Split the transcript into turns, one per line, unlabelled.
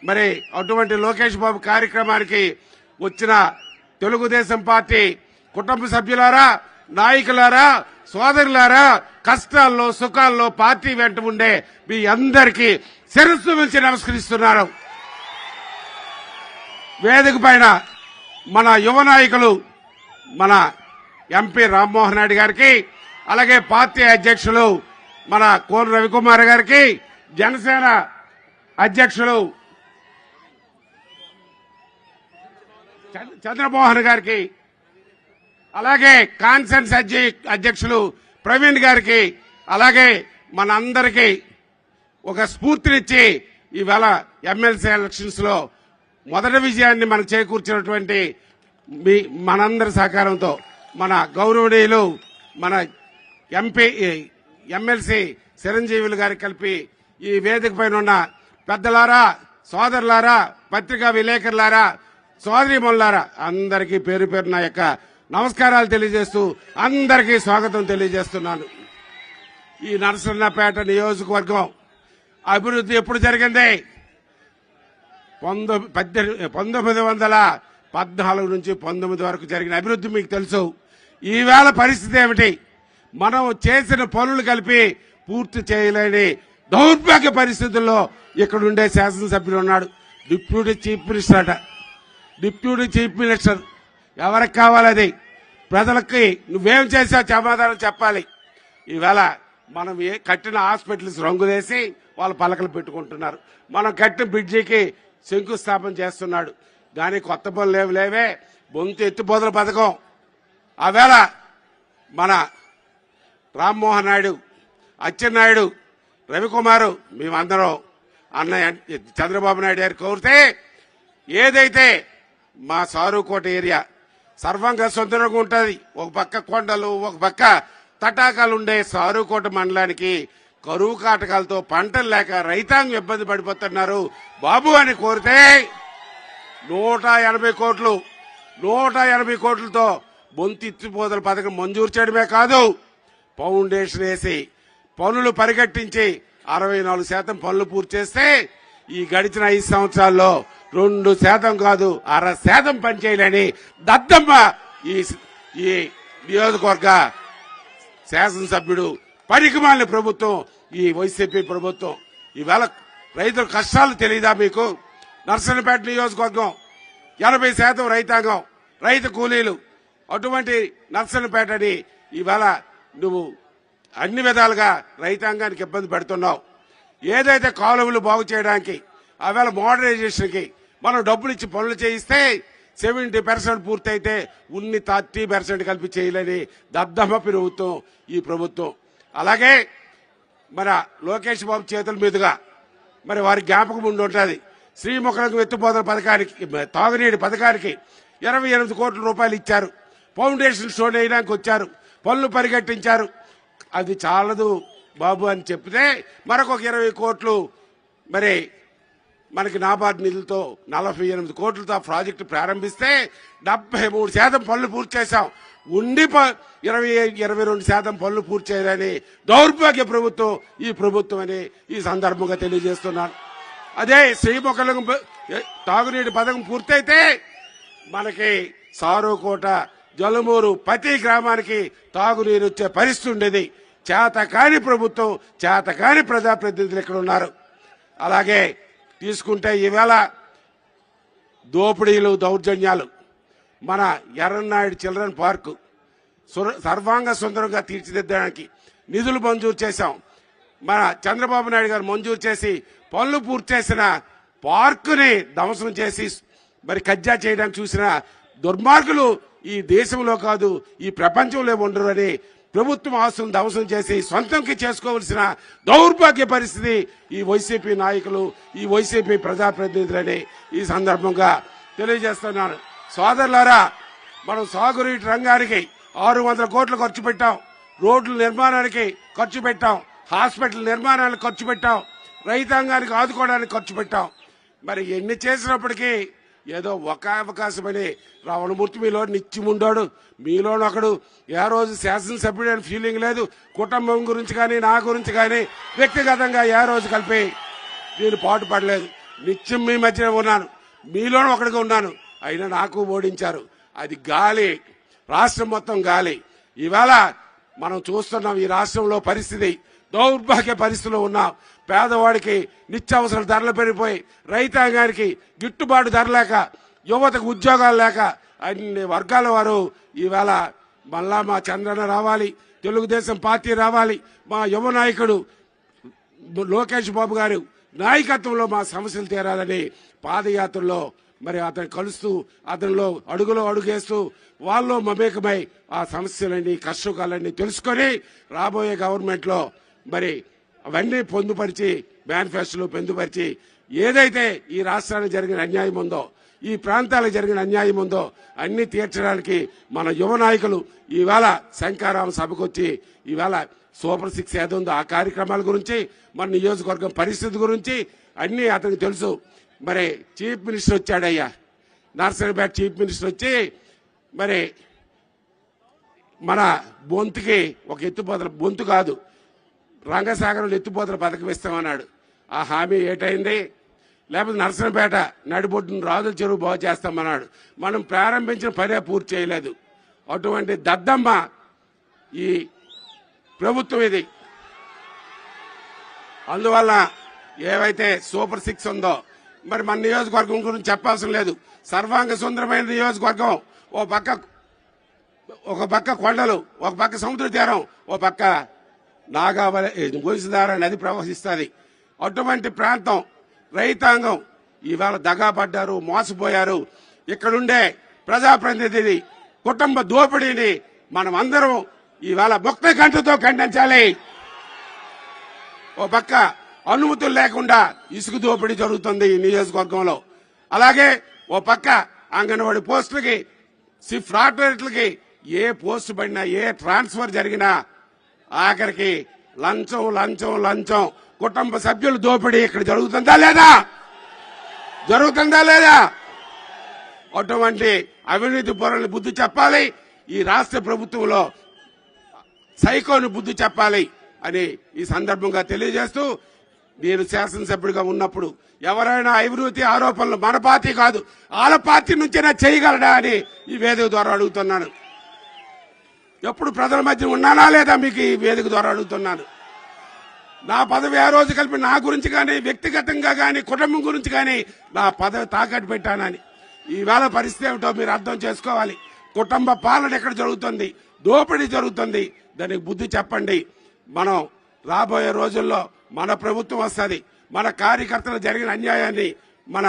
మరి అటువంటి లోకేష్ బాబు కార్యక్రమానికి వచ్చిన తెలుగుదేశం పార్టీ కుటుంబ సభ్యులారా, నాయకులారా, సోదరులారా, కష్టాల్లో సుఖాల్లో పార్టీ వెంట ఉండే మీ అందరికీ శిరస్సు నుంచి నమస్కరిస్తున్నారు. వేదిక పైన మన యువ నాయకులు మన ఎంపీ రామ్మోహన్ రెడ్డి గారికి, అలాగే పార్టీ అధ్యక్షులు మన కోన రవికుమార్ గారికి, జనసేన అధ్యక్షులు చంద్రమోహన్ గారికి, అలాగే కాన్ఫరెన్స్ అధ్యక్షులు ప్రవీణ్ గారికి, అలాగే మనందరికీ ఒక స్ఫూర్తినిచ్చి ఈవేళ ఎమ్మెల్సీ ఎలక్షన్స్ లో మొదటి విజయాన్ని మనకు చేకూర్చినటువంటి మనందరి సహకారంతో మన గౌరవనీయులు మన ఎంపీ ఎమ్మెల్సీ చిరంజీవులు గారికి కలిపి ఈ వేదిక పైన ఉన్న పెద్దలారా, సోదరులారా, పత్రికా విలేకరులారా, సోదరీమణులారా అందరికీ పేరు పేరు నా యొక్క నమస్కారాలు తెలియజేస్తూ అందరికీ స్వాగతం తెలియజేస్తున్నాను. ఈ నరసన్నపేట నియోజకవర్గం అభివృద్ధి ఎప్పుడు జరిగింది? 1914 నుంచి 19 వరకు జరిగిన అభివృద్ధి మీకు తెలుసు. ఈవేళ పరిస్థితి ఏమిటి? మనం చేసిన పనులు కలిపి పూర్తి చేయలేని దౌర్భాగ్య పరిస్థితుల్లో ఇక్కడ ఉండే శాసనసభ్యులు ఉన్నాడు. డిప్యూటీ చీఫ్ మినిస్టర్ అట. డిప్యూటీ చీఫ్ మినిస్టర్ ఎవరికి కావాలి? అది ప్రజలకి నువ్వేం చేసావు సమాధానం చెప్పాలి. ఈవేళ మనం కట్టిన హాస్పిటల్స్ రంగులేసి వాళ్ళు పలకలు పెట్టుకుంటున్నారు. మనం కట్టిన బ్రిడ్జికి శంకుస్థాపన చేస్తున్నాడు. కానీ కొత్త పనులు లేవే. బొంతు ఎత్తిపోతల పథకం ఆవేళ మన రామ్మోహన్ నాయుడు, అచ్చెన్నాయుడు, రవికుమారు మేమందరం అన్నయ్య చంద్రబాబు నాయుడు గారు కోరితే ఏదైతే మా సారుకోట ఏరియా సర్వంగా సుందరంగా ఉంటుంది. ఒక పక్క కొండలు, ఒక పక్క తటాకాలు ఉండే సారుకోట మండలానికి కరువు కాటకాలతో పంటలు లేక రైతాంగం ఇబ్బంది పడిపోతున్నారు బాబు అని కోరితే 180 కోట్లతో బొంతిత్తిపోదల పథకం మంజూరు చేయడమే కాదు, ఫౌండేషన్ వేసి పనులు పరిగెట్టించి 64% పనులు పూర్తి చేస్తే ఈ గడిచిన 5 సంవత్సరాల్లో 2% కాదు 6% పనిచేయలేని దద్దమ్మ ఈ నియోజకవర్గ శాసనసభ్యుడు పనికిమాలిన ప్రభుత్వం ఈ వైసీపీ ప్రభుత్వం. ఈవేళ రైతుల కష్టాలు తెలియదా మీకు? నర్సన్నపేట నియోజకవర్గం 80% రైతాంగం, రైతు కూలీలు. అటువంటి నర్సన్నపేటని ఈవేళ నువ్వు అన్ని విధాలుగా రైతాంగానికి ఇబ్బంది పెడుతున్నావు. ఏదైతే కాలువలు బాగు చేయడానికి ఆవేళ మోడర్నైజేషన్కి మనం డబ్బులు ఇచ్చి పనులు చేయిస్తే 70% పూర్తయితే 30% కలిపి చేయలేని దద్దమ్మ ప్రభుత్వం ఈ ప్రభుత్వం. అలాగే మన లోకేష్ బాబు చేతుల మీదుగా మరి వారి జ్ఞాపకం ఉండి ఉంటుంది. శ్రీముఖలకు ఎత్తిపోతల పథకానికి, తాగునీటి పథకానికి 28 కోట్ల రూపాయలు ఇచ్చారు. ఫౌండేషన్ స్టోన్ వేయడానికి వచ్చారు, పనులు పరిగెట్టించారు. అది చాలదు బాబు అని చెప్తే మరొక 20 కోట్లు మరి మనకి నాబార్డు నిధులతో 48 కోట్లతో ప్రాజెక్టు ప్రారంభిస్తే 73% పనులు పూర్తి చేశాం. ఉండి 22% పనులు పూర్తి చేయాలని దౌర్భాగ్య ప్రభుత్వం ఈ ప్రభుత్వం అని ఈ సందర్భంగా తెలియజేస్తున్నాను. అదే శ్రీముఖలకు తాగునీటి పథకం పూర్తయితే మనకి సారుకోట, జలుమూరు ప్రతి గ్రామానికి తాగునీరు వచ్చే పరిస్థితి ఉండేది. చేతకాని ప్రభుత్వం, చేతకాని ప్రజాప్రతినిధులు ఇక్కడ ఉన్నారు. అలాగే తీసుకుంటే ఈవేళ దోపిడీలు, దౌర్జన్యాలు. మన ఎర్రన్నాయుడు చిల్డ్రన్ పార్కు సర్వాంగ సుందరంగా తీర్చిదిద్దడానికి నిధులు మంజూరు చేశాం. మన చంద్రబాబు నాయుడు గారు మంజూరు చేసి పనులు పూర్తి చేసిన పార్కుని ధ్వంసం చేసి మరి కబ్జా చేయడానికి చూసిన దుర్మార్గులు ఈ దేశంలో కాదు ఈ ప్రపంచంలో ఉండరు అని ప్రభుత్వం ఆస్తులను ధ్వంసం చేసి సొంతంకి చేసుకోవాల్సిన దౌర్భాగ్య పరిస్థితి ఈ వైసీపీ నాయకులు, ఈ వైసీపీ ప్రజాప్రతినిధులని ఈ సందర్భంగా తెలియజేస్తున్నాను. సోదరులారా, మనం సాగునీటి రంగానికి 600 కోట్లు ఖర్చు పెట్టాం, రోడ్ల నిర్మాణానికి ఖర్చు పెట్టాం, హాస్పిటల్ నిర్మాణానికి ఖర్చు పెట్టాం, రైతాంగానికి ఆదుకోవడానికి ఖర్చు పెట్టాం. మరి ఎన్ని చేసినప్పటికీ ఏదో ఒక అవకాశమని రావణమూర్తి మీలో నిత్యముండాడు. మీలోనొకడు ఏ రోజు శాసనసభ్యుడు అని ఫీలింగ్ లేదు. కుటుంబం గురించి కానీ, నా గురించి కానీ వ్యక్తిగతంగా ఏ రోజు కలిపి నేను పాటుపడలేదు. నిత్యం మీ మధ్యనే ఉన్నాను, మీలోనూ ఒకటిగా ఉన్నాను. అయినా నాకు ఓడించారు. అది గాలి, రాష్ట్రం మొత్తం గాలి. ఇవాళ మనం చూస్తున్నాం ఈ రాష్ట్రంలో పరిస్థితి దౌర్భాగ్య పరిస్థితిలో ఉన్నాం. పేదవాడికి నిత్యావసర ధరలు పెరిగిపోయి, రైతాంగానికి గిట్టుబాటు ధర లేక, యువతకు ఉద్యోగాలు లేక అన్ని వర్గాల వారు ఈవేళ మళ్ళా మా చంద్రన్న రావాలి, తెలుగుదేశం పార్టీ రావాలి, మా యువ నాయకుడు లోకేష్ బాబు గారు నాయకత్వంలో మా సమస్యలు తీరాలని పాదయాత్రలో మరి అతను కలుస్తూ అతనిలో అడుగులో అడుగేస్తూ వాళ్ళలో మమేకమై ఆ సమస్యలన్నీ కష్టకాలన్నీ తెలుసుకొని రాబోయే గవర్నమెంట్ లో మరి అవన్నీ పొందుపరిచి మేనిఫెస్టోలో పొందుపరిచి ఏదైతే ఈ రాష్ట్రానికి జరిగిన అన్యాయం ఉందో, ఈ ప్రాంతాలకు జరిగిన అన్యాయం ఉందో అన్ని తీర్చడానికి మన యువ నాయకులు ఈవేళ శంకారామ సభకు వచ్చి ఈవేళ సూపర్ 6 ఏదుందో ఆ కార్యక్రమాల గురించి, మన నియోజకవర్గం పరిస్థితి గురించి అన్ని అతనికి తెలుసు. మరి చీఫ్ మినిస్టర్ వచ్చాడయ్యా, నర్సరీపేట చీఫ్ మినిస్టర్ వచ్చి మరి మన బొంతుకి ఒక ఎత్తుపోతల, బొంతు కాదు రంగసాగరంలో ఎత్తుపోతల పథకం ఇస్తామన్నాడు. ఆ హామీ ఏటైంది? లేకపోతే నర్సరీపేట నడిబొడ్డును రాజుల చెరువు బాగు చేస్తామన్నాడు. మనం ప్రారంభించిన పనే పూర్తి చేయలేదు. అటువంటి దద్దమ్మ ఈ ప్రభుత్వం ఇది. అందువల్ల ఏవైతే సూపర్ 6 ఉందో మరి మన నియోజకవర్గం గురించి చెప్పాల్సిన లేదు. సర్వాంగ సుందరమైన నియోజకవర్గం. ఒక పక్క కొండలు, ఒక పక్క సముద్ర తీరం, ఒక పక్క నాగావళి గోసిదార నది ప్రవహిస్తుంది. అటువంటి ప్రాంతం రైతాంగం ఇవాళ దగాపడ్డారు, మోసపోయారు. ఇక్కడుండే ప్రజాప్రతినిధి కుటుంబ దోపిడీని మనం అందరం ఇవాళ ముక్త కంఠతో ఖండించాలి. ఓ పక్క అనుమతులు లేకుండా ఇసుక దోపిడీ జరుగుతుంది ఈ నియోజకవర్గంలో. అలాగే ఓ పక్క అంగన్వాడీ పోస్టులకి, షిఫ్ట్ ఆపరేటర్లకి ఏ పోస్టు పడినా, ఏ ట్రాన్స్ఫర్ జరిగినా ఆఖరికి లంచం లంచం లంచం, కుటుంబ సభ్యుల దోపిడీ ఇక్కడ జరుగుతుందా లేదా? జరుగుతుందా లేదా? అటువంటి అవినీతి పరులను బుద్ధి చెప్పాలి. ఈ రాష్ట్ర ప్రభుత్వంలో సైకోను బుద్ధి చెప్పాలి అని ఈ సందర్భంగా తెలియజేస్తూ, నేను శాసనసభ్యుడిగా ఉన్నప్పుడు ఎవరైనా అవినీతి ఆరోపణలు మన పార్టీ కాదు వాళ్ళ పార్టీ నుంచైనా చేయగలడా అని ఈ వేదిక ద్వారా అడుగుతున్నాను. ఎప్పుడు ప్రజల మధ్య ఉన్నానా లేదా మీకు ఈ వేదిక ద్వారా అడుగుతున్నాను. నా పదవి ఆ రోజు కలిపి నా గురించి కానీ, వ్యక్తిగతంగా కానీ, కుటుంబం గురించి కానీ నా పదవి తాకట్టు పెట్టానని. ఈవేళ పరిస్థితి ఏమిటో మీరు అర్థం చేసుకోవాలి. కుటుంబ పాలన ఎక్కడ జరుగుతుంది, దోపిడీ జరుగుతుంది. దానికి బుద్ధి చెప్పండి. మనం రాబోయే రోజుల్లో మన ప్రభుత్వం వస్తుంది. మన కార్యకర్తలు జరిగిన అన్యాయాన్ని మన